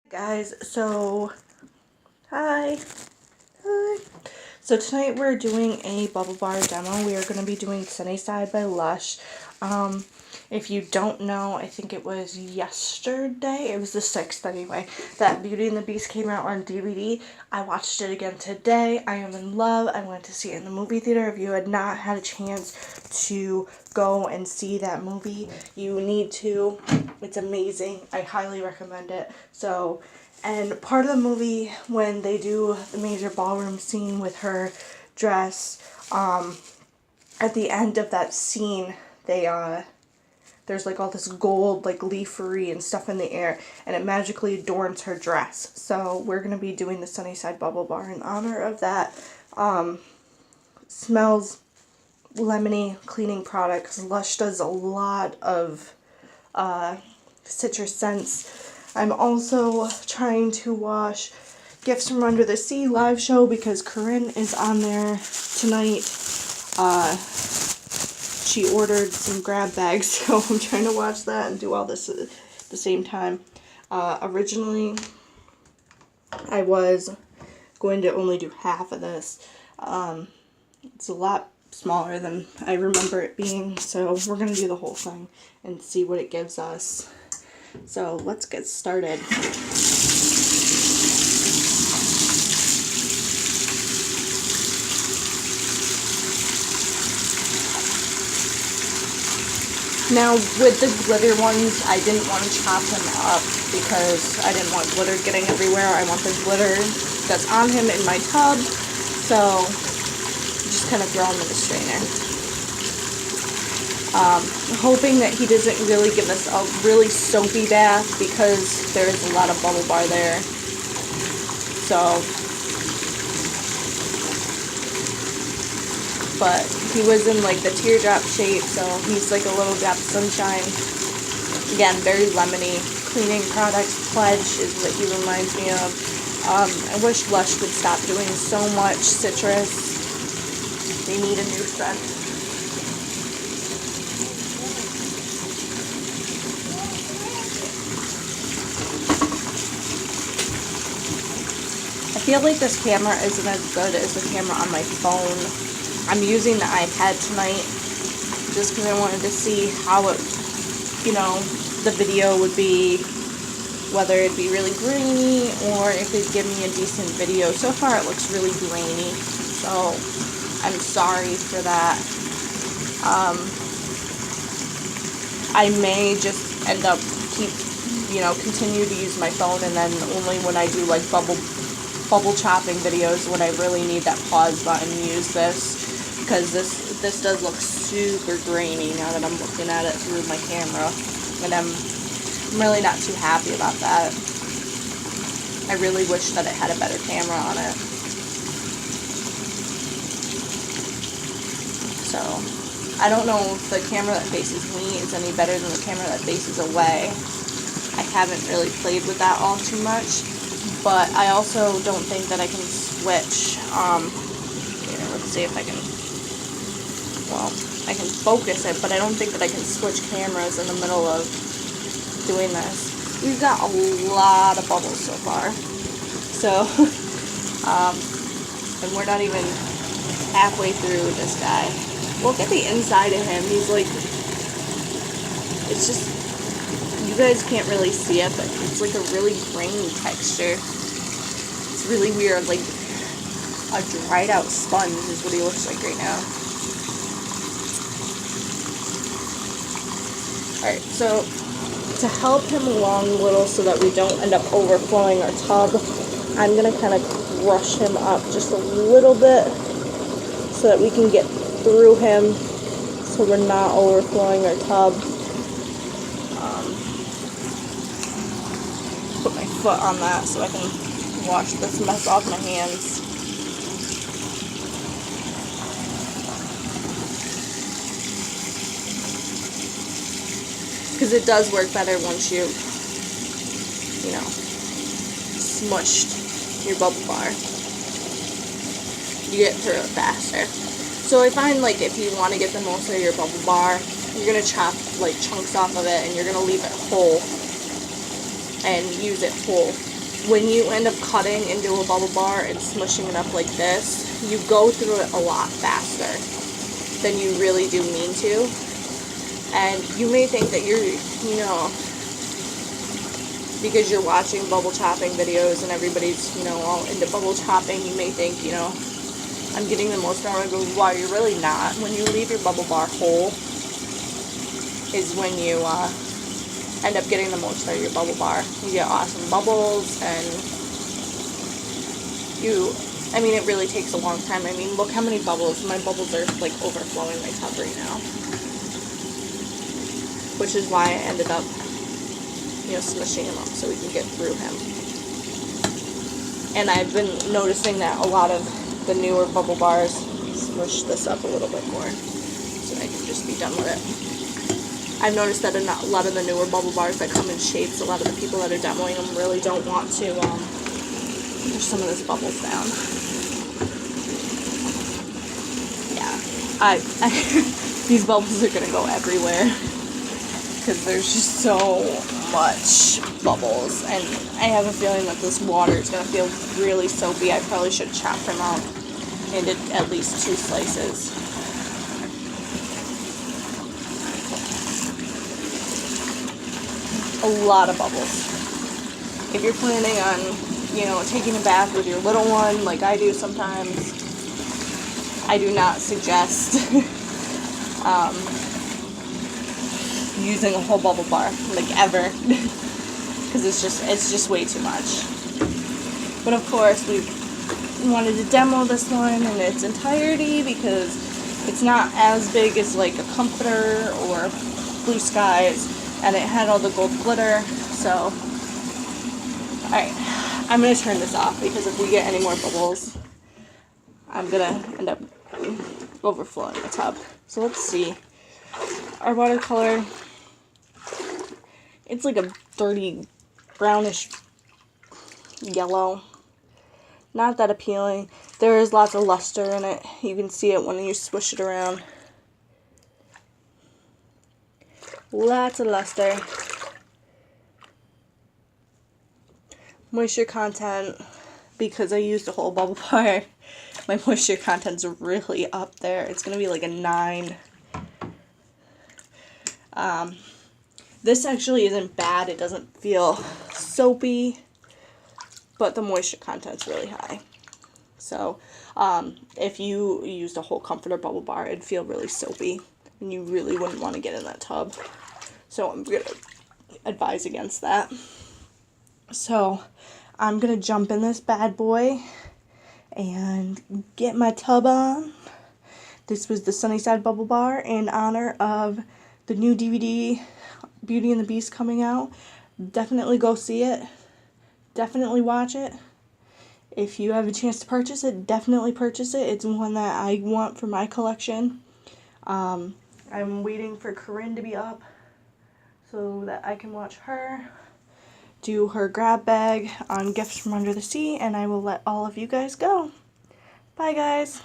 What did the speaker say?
Guys, so hi. So tonight we're doing a bubble bar demo. We are going to be doing Sunnyside by Lush. If you don't know, I think it was yesterday, it was the 6th anyway, that Beauty and the Beast came out on DVD. I watched it again today. I am in love. I went to see it in the movie theater. If you had not had a chance to go and see that movie, you need to. It's amazing. I highly recommend it. So, and part of the movie, when they do the major ballroom scene with her dress, at the end of that scene, there's like all this gold, like leafery and stuff in the air, and it magically adorns her dress. So we're going to be doing the Sunnyside Bubble Bar in honor of that. Smells lemony cleaning products. Lush does a lot of citrus scents. I'm also trying to watch Gifts from Under the Sea live show because Corinne is on there tonight. She ordered some grab bags, so I'm trying to watch that and do all this at the same time. Originally, I was going to only do half of this. It's a lot smaller than I remember it being, so we're going to do the whole thing and see what it gives us. So let's get started. Now, with the glitter ones, I didn't want to chop him up because I didn't want glitter getting everywhere. I want the glitter that's on him in my tub, so just kind of throw him in the strainer. Hoping that he doesn't really give us a really soapy bath because there's a lot of bubble bar there. So, but he was in like the teardrop shape, so he's like a little drop of sunshine. Again, very lemony. Cleaning products Pledge is what he reminds me of. I wish Lush would stop doing so much citrus. They need a new scent. I feel like this camera isn't as good as the camera on my phone. I'm using the iPad tonight just because I wanted to see how it, the video would be, whether it'd be really grainy or if it'd give me a decent video. So far it looks really grainy, so I'm sorry for that. I may just end up continue to use my phone, and then only when I do like bubble chopping videos when I really need that pause button, use this. Because this does look super grainy now that I'm looking at it through my camera, and I'm really not too happy about that. I really wish that it had a better camera on it. So, I don't know if the camera that faces me is any better than the camera that faces away. I haven't really played with that all too much, but I also don't think that I can switch. Here, let's see if I can. Well, I can focus it, but I don't think that I can switch cameras in the middle of doing this. We've got a lot of bubbles so far. So, and we're not even halfway through this guy. Look at the inside of him. He's like, it's just, you guys can't really see it, but it's like a really grainy texture. It's really weird, like a dried out sponge is what he looks like right now. Alright, so to help him along a little so that we don't end up overflowing our tub, I'm going to kind of crush him up just a little bit so that we can get through him so we're not overflowing our tub. Put my foot on that so I can wash this mess off my hands. Because it does work better once you've, smushed your bubble bar. You get through it faster. So I find, like, if you want to get the most out of your bubble bar, you're going to chop, like, chunks off of it, and you're going to leave it whole and use it whole. when you end up cutting into a bubble bar and smushing it up like this, you go through it a lot faster than you really do mean to. And you may think that you're, because you're watching bubble chopping videos and everybody's, all into bubble chopping, you may think, I'm getting the most out of it. Well, you're really not. When you leave your bubble bar whole is when you end up getting the most out of your bubble bar. You get awesome bubbles, and it really takes a long time. Look how many bubbles. My bubbles are like overflowing my tub right now. Which is why I ended up, smushing him up so we can get through him. And I've been noticing that a lot of the newer bubble bars smush this up a little bit more so I can just be done with it. I've noticed that a lot of the newer bubble bars that come in shapes, a lot of the people that are demoing them really don't want to push some of this bubbles down. Yeah, these bubbles are gonna go everywhere because there's just so much bubbles, and I have a feeling that this water is going to feel really soapy. I probably should chop them out into at least 2 slices. A lot of bubbles. If you're planning on, taking a bath with your little one, like I do sometimes, I do not suggest using a whole bubble bar, like ever, because it's just way too much. But of course we wanted to demo this one in its entirety because it's not as big as like a Comforter or Blue Skies, and it had all the gold glitter. So alright, I'm gonna turn this off because if we get any more bubbles, I'm gonna end up overflowing the tub. So let's see. Our watercolor, it's like a dirty brownish yellow. Not that appealing. There is lots of luster in it. You can see it when you swish it around. Lots of luster. Moisture content, because I used a whole bubble bar, my moisture content's really up there. It's going to be like a 9. This actually isn't bad. It doesn't feel soapy, but the moisture content's really high. So if you used a whole Comforter bubble bar, it'd feel really soapy, and you really wouldn't want to get in that tub. So I'm going to advise against that. So I'm going to jump in this bad boy and get my tub on. This was the Sunnyside Bubble Bar in honor of the new DVD, Beauty and the Beast, coming out. Definitely go see it. Definitely watch it. If you have a chance to purchase it, definitely purchase it. It's one that I want for my collection. I'm waiting for Corinne to be up so that I can watch her do her grab bag on Gifts from Under the Sea, and I will let all of you guys go. Bye, guys.